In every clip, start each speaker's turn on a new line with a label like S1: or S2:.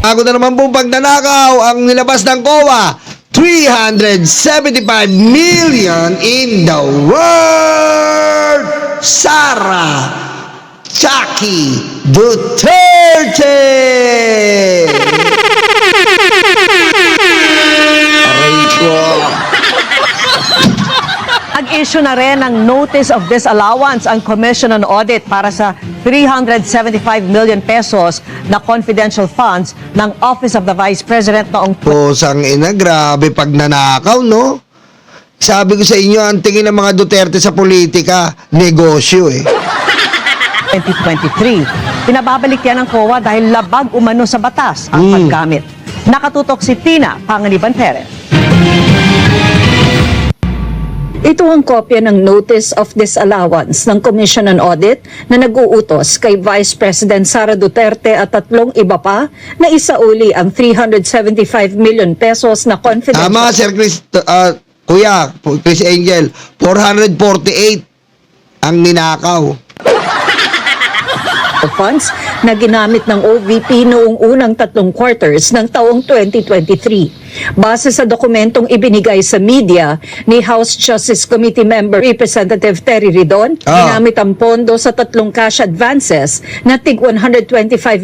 S1: Bago na naman pong pagnanakaw ang nilabas ng COA, 375 million in the world! Sara Jackie Duterte! Aray ko.
S2: Nag-issue na rin ng Notice of Disallowance ang Commission on Audit para sa 375 million pesos na confidential funds ng Office of the Vice President noong
S1: Pusang ina, grabe pag nanakaw, no? Sabi ko sa inyo, ang tingin ng mga Duterte sa politika, negosyo eh.
S2: 2023. Pinababalik yan ng COA dahil labag umano sa batas ang paggamit. Nakatutok si Tina Panganiban Perez.
S3: Ito ang kopya ng Notice of Disallowance ng Commission on Audit na nag-uutos kay Vice President Sara Duterte at tatlong iba pa na isauli ang 375 million pesos na confidential.
S1: Tama, Sir Chris, Kuya, Chris Angel, 448 ang ninakaw.
S3: Funds na ginamit ng OVP noong unang tatlong quarters ng taong 2023. Base sa dokumentong ibinigay sa media ni House Justice Committee Member Representative Terry Ridon, ginamit ang pondo sa tatlong cash advances na tig 125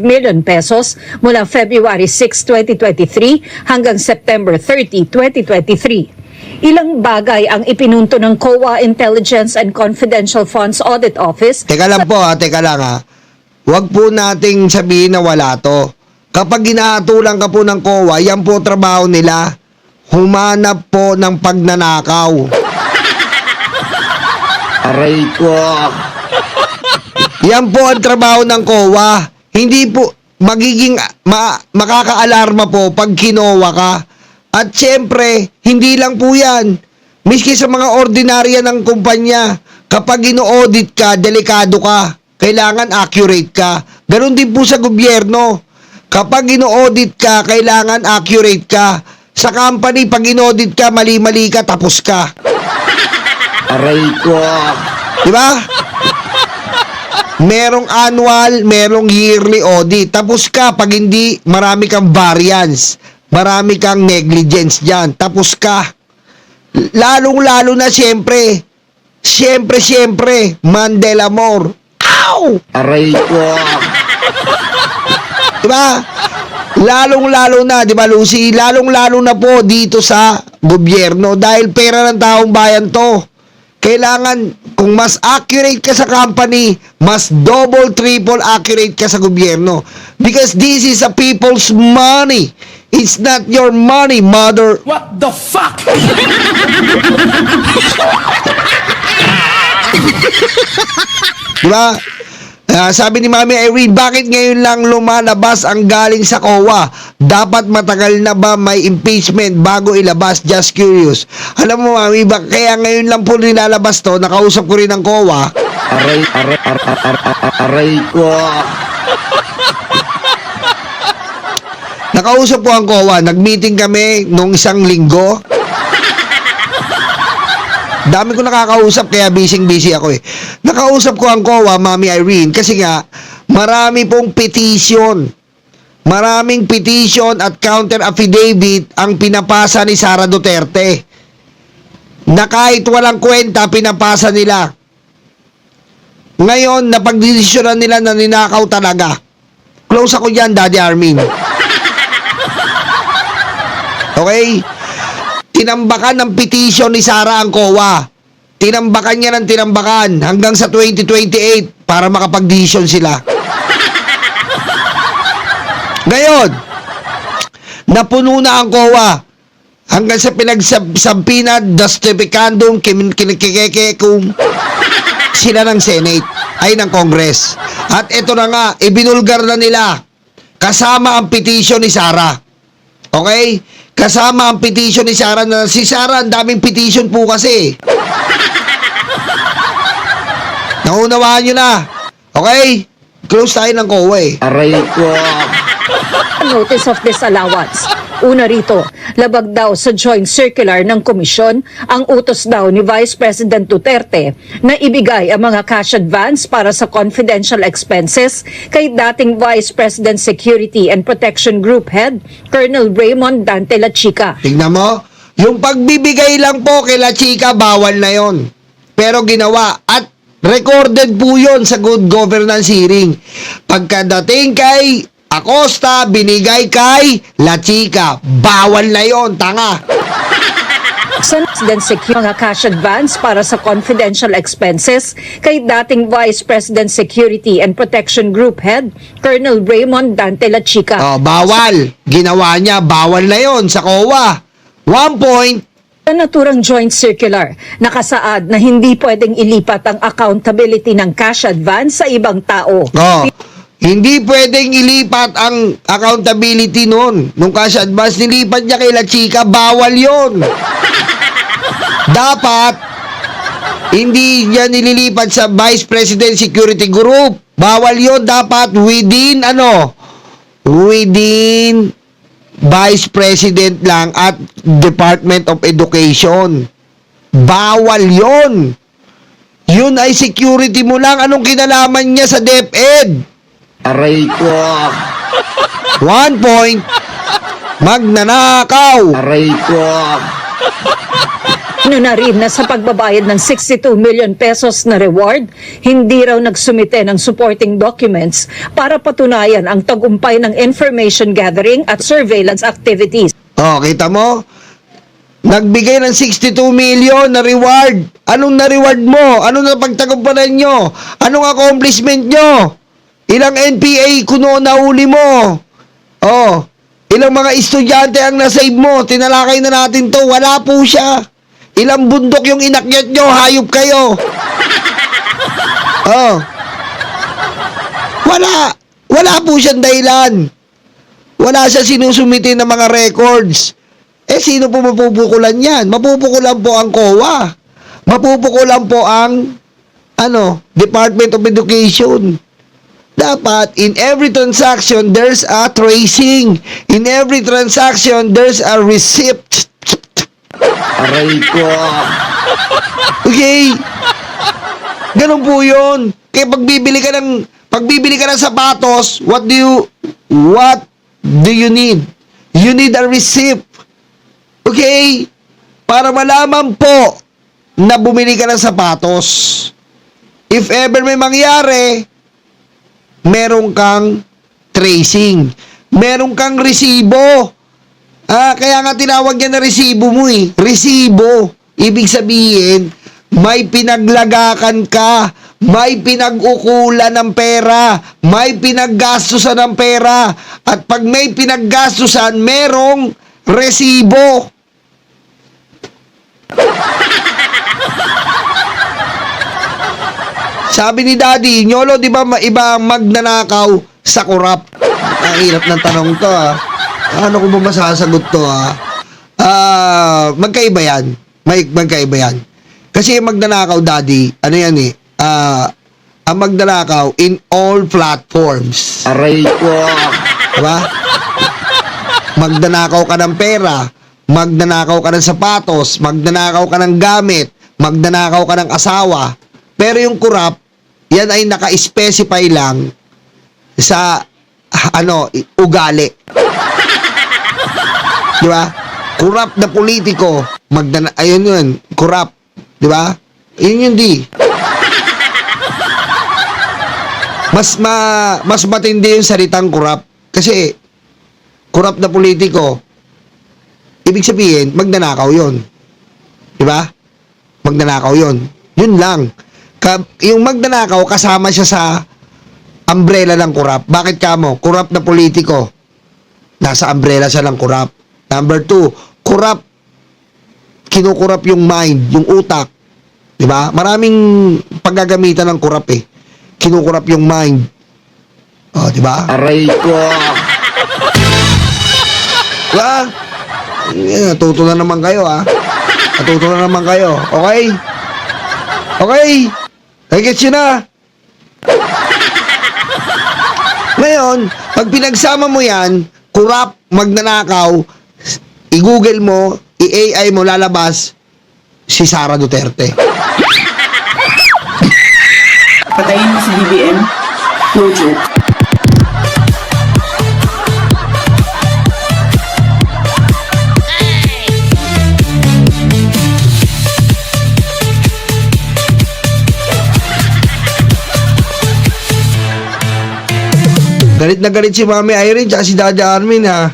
S3: million pesos mula February 6, 2023 hanggang September 30, 2023. Ilang bagay ang ipinunto ng COA Intelligence and Confidential Funds Audit Office.
S1: Teka lang po teka lang ha. Huwag po nating sabihin na wala to. Kapag ginahatulan ka po ng COA, yan po trabaho nila. Humanap po ng pagnanakaw. Aray ko. Yan po ang trabaho ng COA. Hindi po magiging makaka-alarma po pag kinowa ka. At syempre, hindi lang po yan. Miski sa mga ordinarya ng kumpanya, kapag ino-audit ka, delikado ka. Kailangan accurate ka. Ganon din po sa gobyerno. Kapag ino-audit ka, kailangan accurate ka. Sa company, pag ino-audit ka, mali-mali ka, tapos ka. Aray ko. Diba? Merong annual, merong yearly audit. Tapos ka, pag hindi, marami kang variance. Marami kang negligence dyan. Tapos ka. Lalong-lalo na siyempre, Mandela More. Ow! Aray ko. Diba? Lalong-lalo na, diba Lucy? Lalong-lalo na po dito sa gobyerno dahil pera ng taong bayan to. Kailangan, kung mas accurate ka sa company, mas double, triple accurate ka sa gobyerno. Because this is a people's money. It's not your money, mother.
S4: What the fuck?
S1: Diba? Sabi ni Mami Irene, bakit ngayon lang lumalabas ang galing sa COA? Dapat matagal na ba may impeachment bago ilabas? Just curious. Alam mo Mami, kaya ngayon lang po nilalabas to, nakausap ko rin ng COA. Aray ko. Nakausap ko ang COA, nag-meeting kami nung isang linggo. Dami ko nakakausap kaya busy ako eh. Nakausap ko ang COA, Mami Irene, kasi nga marami pong petition. Maraming petition at counter affidavit ang pinapasa ni Sara Duterte. Na kahit walang kwenta, pinapasa nila. Ngayon, napagdesisyonan nila na ninakaw talaga. Close ako dyan, Daddy Armin. Okay? Tinambakan ng petition ni Sara ang COA. Tinambakan niya ng tinambakan hanggang sa 2028 para makapag-decision sila. Ngayon, napuno na ang COA hanggang sa pinagsampina, justificandum, kinikikekum sila ng Senate, ay ng Congress. At ito na nga, ibinulgar na nila kasama ang petition ni Sara. Okay? Kasama ang petition ni Sara na si Sara, ang daming petition po kasi. Naunawaan nyo na. Okay? Close tayo ng COA eh. Aray ko.
S3: Notice of Disallowance. Una rito, labag daw sa joint circular ng komisyon ang utos daw ni Vice President Duterte na ibigay ang mga cash advance para sa confidential expenses kay dating Vice President Security and Protection Group Head, Colonel Raymond Dante La Chica.
S1: Tingnan mo, yung pagbibigay lang po kay La Chica, bawal na yon. Pero ginawa at recorded po yon sa good governance hearing. Pagkadating kay Acosta, binigay kay La Chica, bawal na yon, tanga.
S3: Sa President Secure mga cash advance para sa confidential expenses kay dating Vice President Security and Protection Group Head, Colonel Raymond Dante La Chica.
S1: Oh, bawal. Ginawa niya, bawal na yon sa COA. 1 point.
S3: Sa naturang joint circular, nakasaad na hindi pwedeng ilipat ang accountability ng cash advance sa ibang tao.
S1: Oh, hindi pwedeng ilipat ang accountability nun. Nung cash advance, nilipat niya kay La Chica, bawal yon. Dapat, hindi niya nililipat sa Vice President Security Group. Bawal yon. Dapat within, within Vice President lang at Department of Education. Bawal yon. Yun ay security mo lang. Anong kinalaman niya sa DepEd?
S4: Aray ko!
S1: 1 point. Magnanakaw.
S4: Aray ko!
S3: Ano na rin na sa pagbabayad ng 62 million pesos na reward, hindi raw nagsumite ng supporting documents para patunayan ang tagumpay ng information gathering at surveillance activities.
S1: Oh, kita mo? Nagbigay ng 62 million na reward. Anong na-reward mo? Anong napagtagumpanan nyo? Anong accomplishment nyo? Ilang NPA kuno na uli mo? Oh, ilang mga estudyante ang nasave mo? Tinalakay na natin to. Wala po siya. Ilang bundok yung inakyat nyo? Hayop kayo. Oh. Wala. Wala po siyang dahilan. Wala siya sinusumite ng mga records. Eh, sino po mapupukulan yan? Mapupukulan po ang COA. Mapupukulan po ang, Department of Education. Dapat, in every transaction, there's a tracing. In every transaction, there's a receipt.
S4: Aray ko!
S1: Okay? Ganun po yun. Kaya pagbibili ka ng sapatos, what do you need? You need a receipt. Okay? Para malaman po na bumili ka ng sapatos. If ever may mangyari, meron kang tracing. Meron kang resibo. Kaya nga tinawag niya na resibo mo eh. Resibo. Ibig sabihin, may pinaglagakan ka, may pinag-ukulan ng pera, may pinaggastusan ng pera, at pag may pinaggastusan, merong resibo. Sabi ni Daddy, Nyolo, di ba iba magnanakaw sa kurap? Ang hirap ng tanong to Ano ko ba masasagot to magkaiba yan. Magkaiba yan. Kasi magnanakaw, Daddy, ano yan ang magnanakaw in all platforms.
S4: Aray ko!
S1: Diba? Magnanakaw ka ng pera, magnanakaw ka ng sapatos, magnanakaw ka ng gamit, magnanakaw ka ng asawa. Pero yung kurap, yan ay naka-specify lang sa ugali. Di ba? Kurap na politiko, ayun yun, kurap. Di ba? Yun yun Mas matindi yung salitang kurap. Kasi, kurap na politiko, ibig sabihin, magnanakaw yun. Di ba? Magnanakaw yun. Yun lang. Yung magnanakaw, kasama siya sa umbrella ng kurap. Bakit kamo? Kurap na politiko. Nasa umbrella siya ng kurap. Number 2, kurap. Kinukurap yung mind, yung utak. Diba? Maraming paggagamitan ng kurap eh. Kinukurap yung mind. Oh, diba?
S4: Aray ko!
S1: Diba? Natuto na naman kayo Natuto na naman kayo. Okay? Okay? Nagets yun na. Ngayon, pag pinagsama mo yan, kurap, magnanakaw, i-google mo, i-AI mo, lalabas si Sara Duterte.
S5: Patayin mo si BBM. No joke.
S1: Galit na galit si Mami Irene tsaka si Daddy Armin, ha.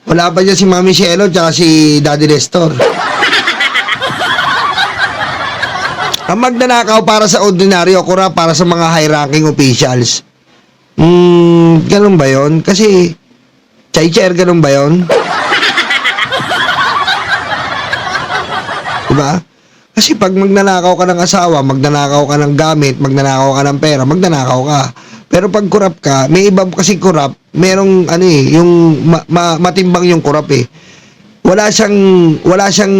S1: Wala pa dyan si Mami Cielo tsaka si Daddy Nestor. Ang magnanakaw para sa ordinaryo, kurap para sa mga high-ranking officials. Ganun ba yon? Kasi, Chay-Chair, ganun ba yon? Diba? Kasi pag magnanakaw ka ng asawa, magnanakaw ka ng gamit, magnanakaw ka ng pera, magnanakaw ka. Pero pag kurap ka, may iba kasi kurap, merong ano eh, yung matimbang yung kurap eh. Wala siyang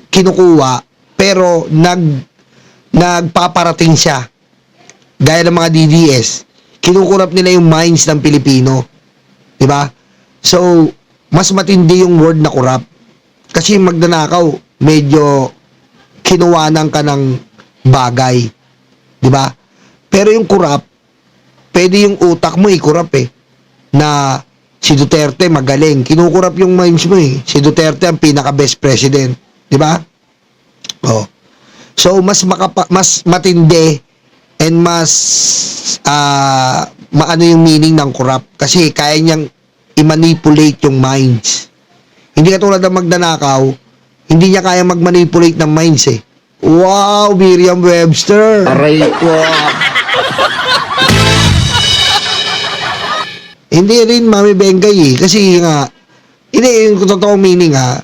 S1: kinukuha, pero nagpaparating siya. Gaya ng mga DDS. Kinukurap nila yung minds ng Pilipino. 'Di ba? So, mas matindi yung word na kurap. Kasi magnanakaw, medyo kinuwanan ka ng bagay. 'Di ba? Pero yung kurap, pwede yung utak mo ikurap eh. Na si Duterte magaling. Kinukurap yung minds mo eh. Si Duterte ang pinaka-best president. 'Di ba? Oh. So, mas matindi and mas maano yung meaning ng corrupt. Kasi kaya niyang i-manipulate yung minds. Hindi katulad ng magnanakaw, hindi niya kaya mag-manipulate ng minds eh. Wow, Merriam-Webster!
S4: Aray ko.
S1: Hindi rin Mami Bengay eh. Kasi nga, hindi yung totoong meaning ha.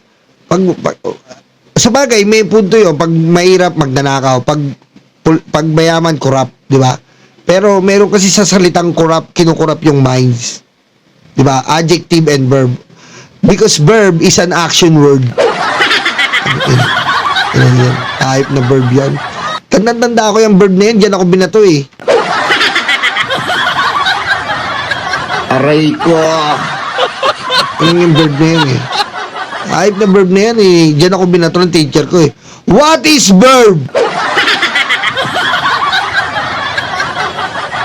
S1: Sa bagay, may punto yun. Pag mahirap, magnanakaw. Pag mayaman, corrupt. Di ba? Pero meron kasi sa salitang corrupt, kinukurap yung minds. Di ba? Adjective and verb. Because verb is an action word. Yan. Type na verb yan. Tanda-tanda ako yung verb na yan. Diyan ako binato eh.
S4: Aray ko.
S1: Yan yung verb na yan eh. Type na verb na yan eh. Diyan ako binato ng teacher ko eh. What is verb?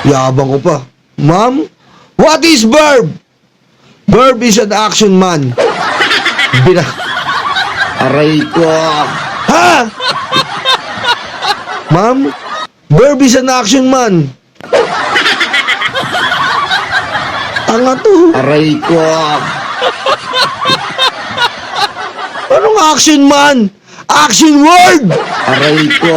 S1: Yabang ko pa. Ma'am, what is verb? Verb is an action man.
S4: Aray ko.
S1: Ha? Ma'am, verb is an action man. Tanga to.
S4: Aray ko.
S1: Anong action man? Action word!
S4: Aray ko.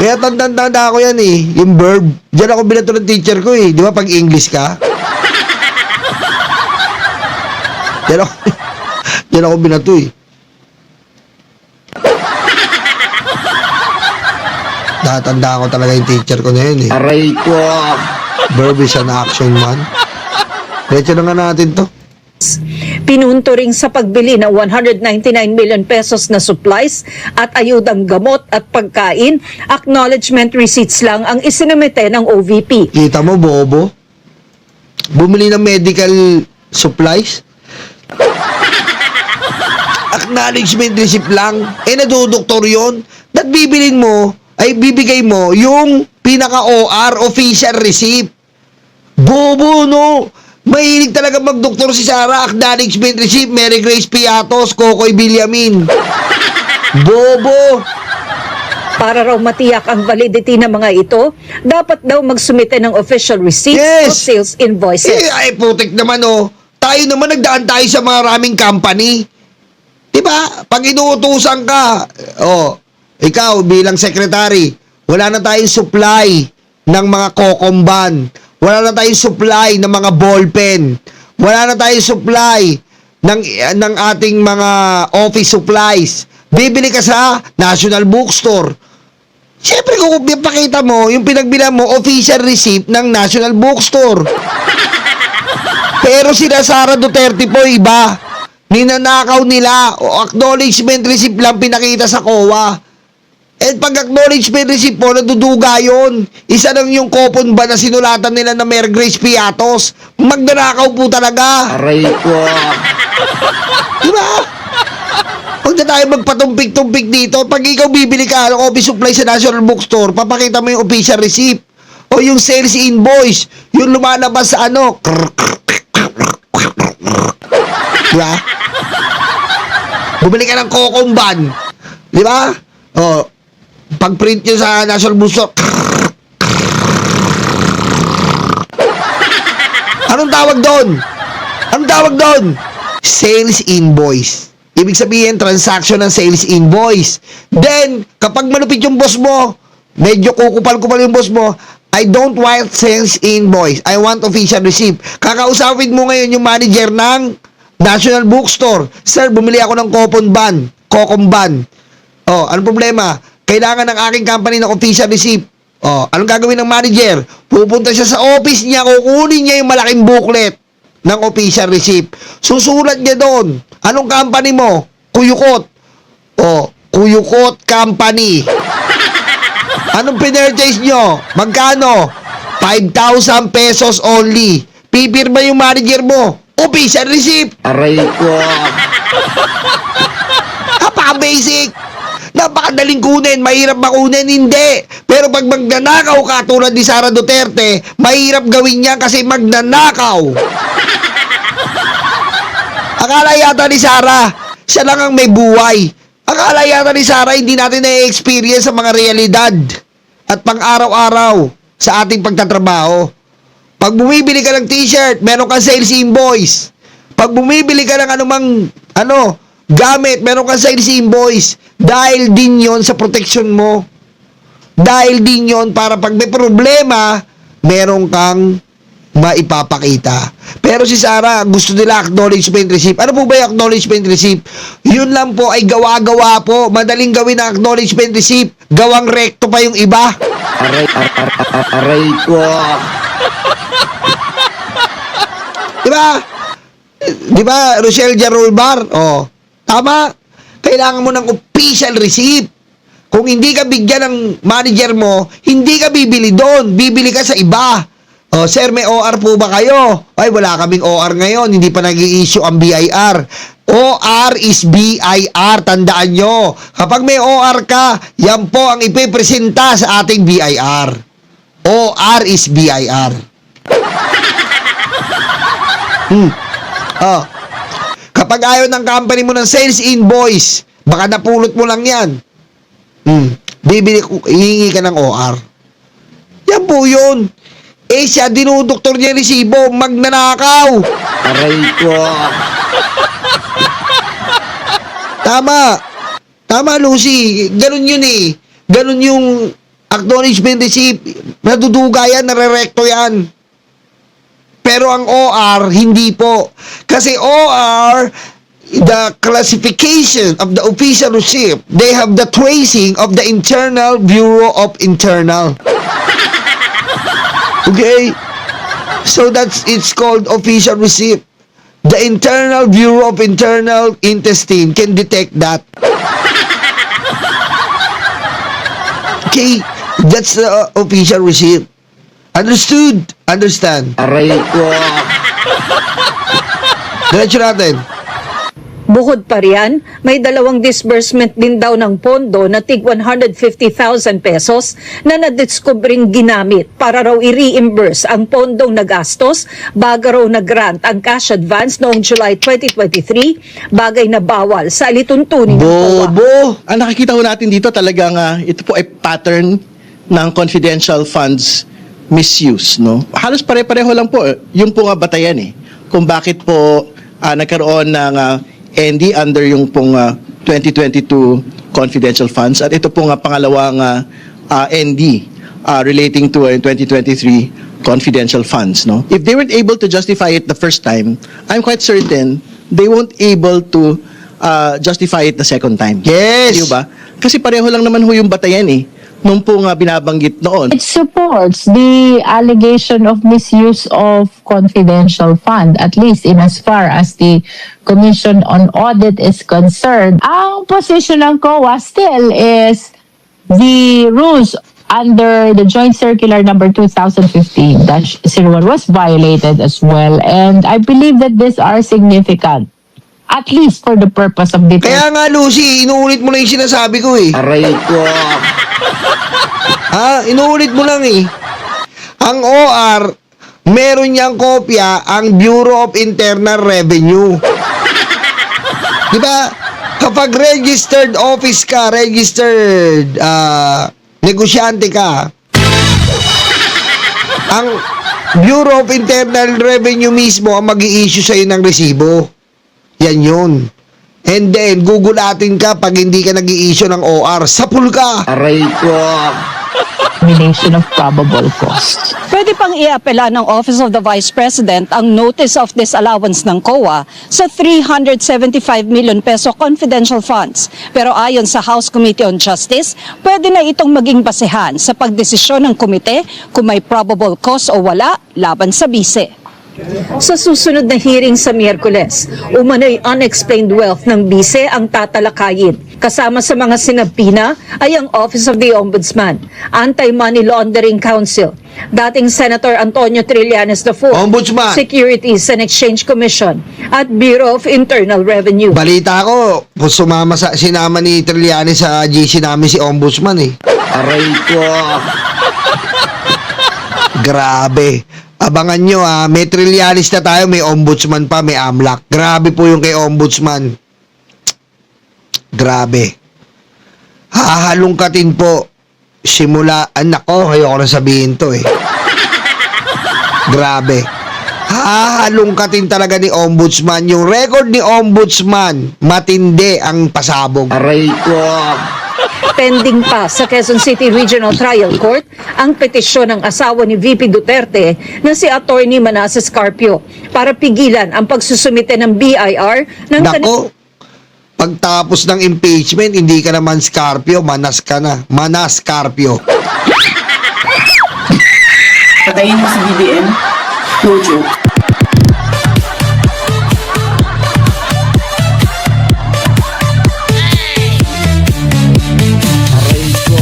S1: Kaya tanda ko yan eh, yung verb. Diyan ako binato ng teacher ko eh. Di ba pag English ka? Diyan ako binato eh. Tatanda ko talaga yung teacher ko na yun eh.
S4: Aray ko.
S1: Verb is an action man. Diretso na nga natin to.
S3: Pinunto ring sa pagbili ng 199 million pesos na supplies at ayudang gamot at pagkain, acknowledgement receipts lang ang isinumite ng OVP.
S1: Kita mo, bobo? Bumili ng medical supplies? Acknowledgement receipt lang? Eh, nadudoktor yun? Ba't bibilin mo, ay bibigay mo yung pinaka-OR official receipt? Bobo, no? Mahilig talaga magdoktor si Sara. Acknowledgement receipt, Mary Grace Piatos, Kokoy Villamin. Bobo!
S3: Para raw matiyak ang validity ng mga ito, dapat daw magsumite ng official receipts o
S1: Yes!
S3: sales invoices.
S1: Ay, putik naman, oh. Tayo naman, nagdaan tayo sa maraming company. Diba? Pag inuutusan ka, oh, ikaw bilang secretary, wala na tayong supply ng mga kokomban. Wala na tayong supply ng mga ballpen. Wala na tayong supply ng ating mga office supplies. Bibili ka sa National Bookstore. Siyempre, kung ipakita mo, yung pinagbilan mo, official receipt ng National Bookstore. Pero sila Sara Duterte po, iba. Ninanakaw nila o acknowledgement receipt lang pinakita sa COA. And pag acknowledgement receipt po, naduduga yun. Isa lang yung coupon ba na sinulatan nila na Mary Grace Piatos. Magnanakaw po talaga.
S4: Aray ko.
S1: Diba? Huwag na tayo magpatumpik-tumpik dito. Pag ikaw bibili ka ng office supply sa National Bookstore, papakita mo yung official receipt. O yung sales invoice. Yung lumalabas sa ano. Diba? Bumili ka ng kokomban. Diba? O, pag-print nyo sa National Bookstore. Anong tawag doon? Anong tawag doon? Sales invoice. Ibig sabihin, transaction ng sales invoice. Then, kapag malupit yung boss mo, medyo kukupal-kupal yung boss mo, I don't want sales invoice. I want official receipt. Kakausapin mo ngayon yung manager ng National Bookstore. Sir, bumili ako ng kokomban. Oh, anong problema? Kailangan ng aking company ng official receipt. Oh, anong gagawin ng manager? Pupunta siya sa office niya, kukunin niya yung malaking booklet ng official receipt. Susulat niya doon. Anong company mo? Kuyukot. Oh, Kuyukot Company. Anong pinurchase nyo? Magkano? 5,000 pesos only. Pipirma yung manager mo. Official receipt.
S4: Aray ko.
S1: Napaka-basic. Napakadaling kunin. Mahirap makunin. Hindi. Pero pag magnanakaw ka tulad ni Sara Duterte, mahirap gawin niya kasi magnanakaw. Akala yata ni Sara, siya lang ang may buhay. Akala yata ni Sara, hindi natin na-experience sa mga realidad at pang-araw-araw sa ating pagtatrabaho. Pag bumibili ka ng t-shirt, meron kang sales invoice. Pag bumibili ka ng gamit, meron kang sales invoice. Dahil din yon sa protection mo. Dahil din yon para pag may problema, meron kang maipapakita. Pero si Sara, gusto nila acknowledgement receipt. Ano po ba yung acknowledgement receipt? Yun lang po ay gawa-gawa po. Madaling gawin ang acknowledgement receipt. Gawang rekto pa yung iba.
S4: Aray ko.
S1: Diba? Diba, Rochelle Jarulbar? Oh, tama. Kailangan mo ng official receipt. Kung hindi ka bigyan ng manager mo, hindi ka bibili doon. Bibili ka sa iba. Oh, sir, may OR po ba kayo? Ay, wala kaming OR ngayon. Hindi pa nag-i-issue ang BIR. OR is BIR. Tandaan nyo. Kapag may OR ka, yan po ang ipipresenta sa ating BIR. OR is BIR. Oh. Kapag ayaw ng company mo ng sales invoice, baka napulot mo lang yan. Hihingi ka ng OR. Yan po yun. Eh siya, dinudoktor niya resibo, magnanakaw.
S4: Aray ko.
S1: Tama. Tama, Lucy. Ganun yun eh. Ganun yung acknowledgement receipt. Naduduga yan, narerekto yan. Pero ang OR, hindi po. Kasi OR, the classification of the official receipt, they have the tracing of the Internal Bureau of Internal. Okay? So it's called official receipt. The Internal Bureau of Internal Intestine can detect that. Okay? That's the official receipt. Understood? Understand?
S4: Aray ko.
S1: Diretso natin.
S3: Bukod pa riyan, may dalawang disbursement din daw ng pondo na tig 150,000 pesos na nadiskubring ginamit para raw i-reimburse ang pondong nagastos bago raw nag-grant ang cash advance noong July 2023, bagay na bawal sa alituntunin ng COA.
S1: Bobo!
S6: Ang nakikita ko natin dito talagang ito po ay pattern ng confidential funds misuse, no? Halos pare-pareho lang po. Yung po nga batayan kung bakit po nagkaroon ng ND under yung pong 2022 confidential funds at ito po nga pangalawang ND relating to 2023 confidential funds, no? If they weren't able to justify it the first time, I'm quite certain they won't able to justify it the second time.
S1: Yes!
S6: Di ba? Kasi pareho lang naman ho yung batayan nung po nga binabanggit noon.
S7: It supports the allegation of misuse of confidential fund, at least in as far as the Commission on Audit is concerned. Ang position ng COA still is the rules under the Joint Circular number 2015-01 was violated as well. And I believe that these are significant, at least for the purpose of determining.
S1: Kaya nga, Lucy, inuulit mo na yung sinasabi ko eh.
S4: Aray ko.
S1: Ha? Inuulit mo lang eh. Ang OR, meron niyang kopya ang Bureau of Internal Revenue. Di ba? Kapag registered office ka, registered negosyante ka, ang Bureau of Internal Revenue mismo ang mag-i-issue sa'yo ng resibo. Yan yun. And then, gugulatin ka pag hindi ka nag-i-issue ng OR. Sapul ka!
S4: Aray ko.
S7: Determination of probable cost.
S3: Pwede pang iapela ng Office of the Vice President ang Notice of Disallowance ng COA sa 375 million peso confidential funds. Pero ayon sa House Committee on Justice, pwede na itong maging basehan sa pagdesisyon ng komite kung may probable cause o wala laban sa bise. Sa susunod na hearing sa Miyerkules, umano'y unexplained wealth ng bise ang tatalakayin. Kasama sa mga sinabpina ay ang Office of the Ombudsman, Anti-Money Laundering Council, dating Senator Antonio Trillanes IV,
S1: Ombudsman.
S3: Securities and Exchange Commission, at Bureau of Internal Revenue.
S1: Balita ko, sinama ni Trillanes sa GC namin si Ombudsman eh.
S4: Aray ko.
S1: Grabe. Abangan nyo may Trillanes na tayo, may Ombudsman pa, may AMLAC. Grabe po yung kay Ombudsman. Grabe. Hahalungkatin po. Anak ko, ayoko na sabihin to eh. Grabe. Hahalungkatin talaga ni Ombudsman. Yung record ni Ombudsman, matindi ang pasabog.
S4: Aray ko.
S3: Pending pa sa Quezon City Regional Trial Court ang petisyon ng asawa ni VP Duterte na si Attorney Manasseh Carpio para pigilan ang pagsusumite ng BIR ng
S1: Nako, pagtapos ng impeachment, hindi ka naman Scarpio, Manas ka na. Manas Carpio.
S5: Patayin mo si BBM. No joke.
S4: Aray ko.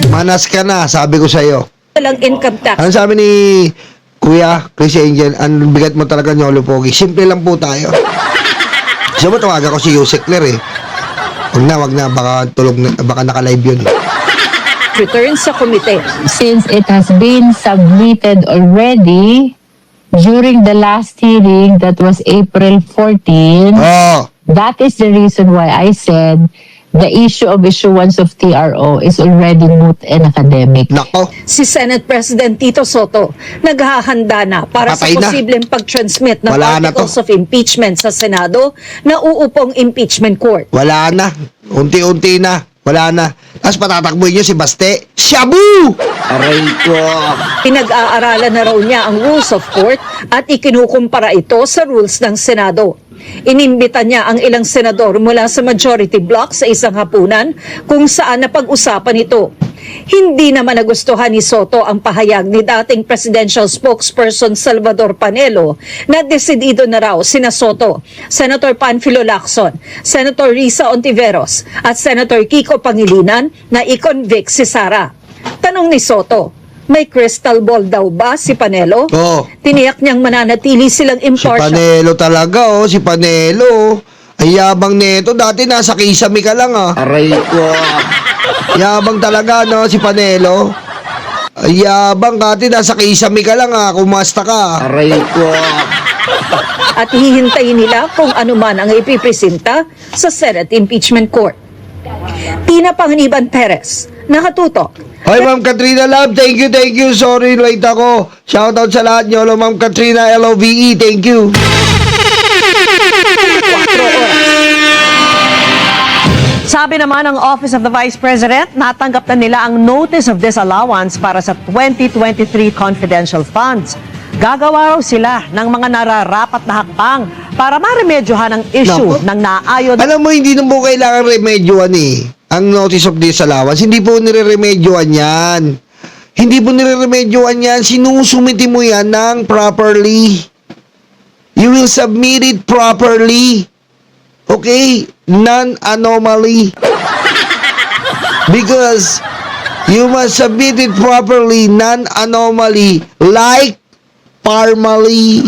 S1: Manas ka na, sabi ko sa'yo.
S3: walang income tax.
S1: Ano sabi ni Kuya Chris Angel, ang bigat mo talaga Nyolo Pogi. Simple lang po tayo. Gusto mo tawagan ko si Yusek Ler eh. Wag na, baka tulog na, baka naka-live yun.
S3: Return sa komite.
S7: Since it has been submitted already during the last hearing, that was April 14,
S1: Oh,
S7: that is the reason why I said the issue of issuance of TRO is already moot and academic.
S1: nako.
S3: Si Senate President Tito Soto naghahanda na para
S1: Patay
S3: sa
S1: na.
S3: posibleng pag-transmit ng
S1: Wala na
S3: articles
S1: to.
S3: of impeachment sa Senado na uupong impeachment court.
S1: Wala na. Unti-unti na. Wala na. Tapos patatakbuhin nyo si Baste. Shabu!
S4: Aray ko.
S3: Pinag-aaralan na raw niya ang rules of court at ikinukumpara ito sa rules ng Senado. Inimbita niya ang ilang senador mula sa majority bloc sa isang hapunan kung saan napag-usapan ito. Hindi naman nagustuhan ni Soto ang pahayag ni dating presidential spokesperson Salvador Panelo na desidido na raw sina Soto, Senator Panfilo Lacson, Senator Risa Ontiveros at Senator Kiko Pangilinan na i-convict si Sara. Tanong ni Soto, may crystal ball daw ba si Panelo?
S1: Oo.
S3: Tiniyak niyang mananatili silang
S1: Si
S3: impartial.
S1: Panelo talaga, si Panelo. Ang yabang neto. Dati nasa Kisame ka lang,
S4: Aray ko.
S1: Yabang talaga, no, si Panelo. Ang yabang, dati nasa Kisame ka lang, Kumasta ka.
S4: Aray ko.
S3: At hihintayin nila kung ano man ang ipipresenta sa Senate Impeachment Court. Tina Panganiban Perez, nakatutok.
S1: Hoy, Ma'am Katrina Love, thank you. Sorry, late ako. Shoutout sa lahat nyo, Ma'am Katrina, LOVE, thank you.
S2: Sabi naman ng Office of the Vice President, natanggap na nila ang Notice of Disallowance para sa 2023 confidential funds. Gagawa raw sila ng mga nararapat na hakbang para maremedyohan ang issue
S1: Naku.
S2: ng naayod.
S1: Alam mo, hindi na po kailangan remedyoan eh. Ang Notice of Disallowance, hindi po nire-remedyoan yan. Hindi po nire-remedyoan yan. Sinusumiti mo yan ng properly. You will submit it properly. Okay? Non-anomaly. Because you must submit it properly, non-anomaly, like formally.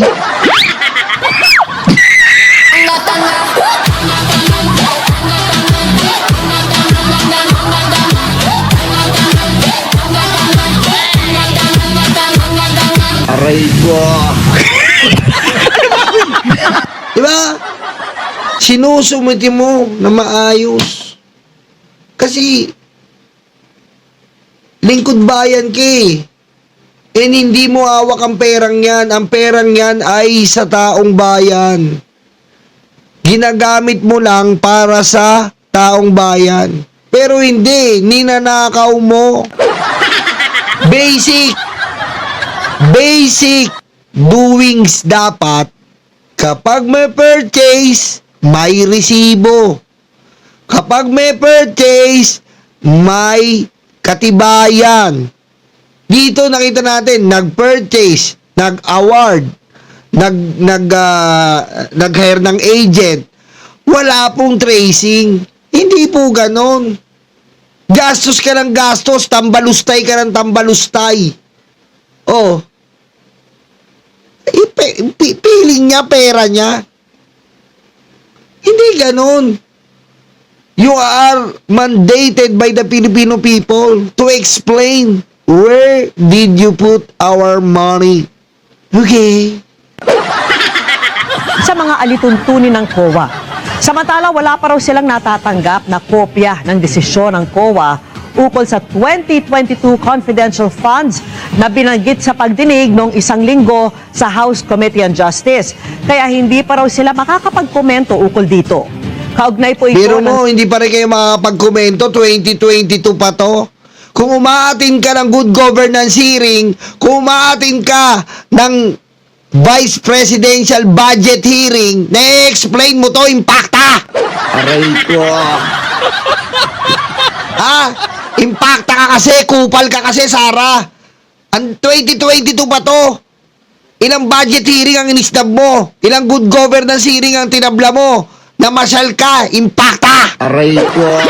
S4: Aray ko.
S1: Diba? Sinusumiti mo na maayos. Kasi, lingkod bayan ka eh. And hindi mo hawak ang perang yan. Ang perang yan ay sa taong bayan. Ginagamit mo lang para sa taong bayan. Pero hindi, ninanakaw mo. Basic doings dapat. Kapag may purchase, may resibo. Kapag may purchase, may katibayan. Dito nakita natin, nag-purchase, nag-award, nag-hire ng agent. Wala pong tracing. Hindi po ganon. Gastos ka ng gastos, tambalustay ka ng tambalustay. Oh. Piling niya, pera niya. Hindi ganon. You are mandated by the Filipino people to explain where did you put our money. Okay?
S2: Sa mga alituntunin ng COA. Samantala, wala pa raw silang natatanggap na kopya ng desisyon ng COA ukol sa 2022 confidential funds na binanggit sa pagdinig noong isang linggo sa House Committee on Justice. Kaya hindi pa raw sila makakapagkomento ukol dito. Kaugnay po ito
S1: Pero
S2: ng...
S1: mo, hindi pa rin kayo makakapagkomento, 2022 pa to. Kung umaatin ka ng good governance hearing, kung umaatin ka ng Vice Presidential Budget Hearing, na-explain mo to, impacta!
S4: Aray ko.
S1: Ha? Impacta ka kasi, kupal ka kasi, Sara. Ang 2022 pa to. Ilang budget hearing ang inistab mo? Ilang good governance hearing ang tinabla mo? Namasyal ka, impacta!
S4: Aray ko.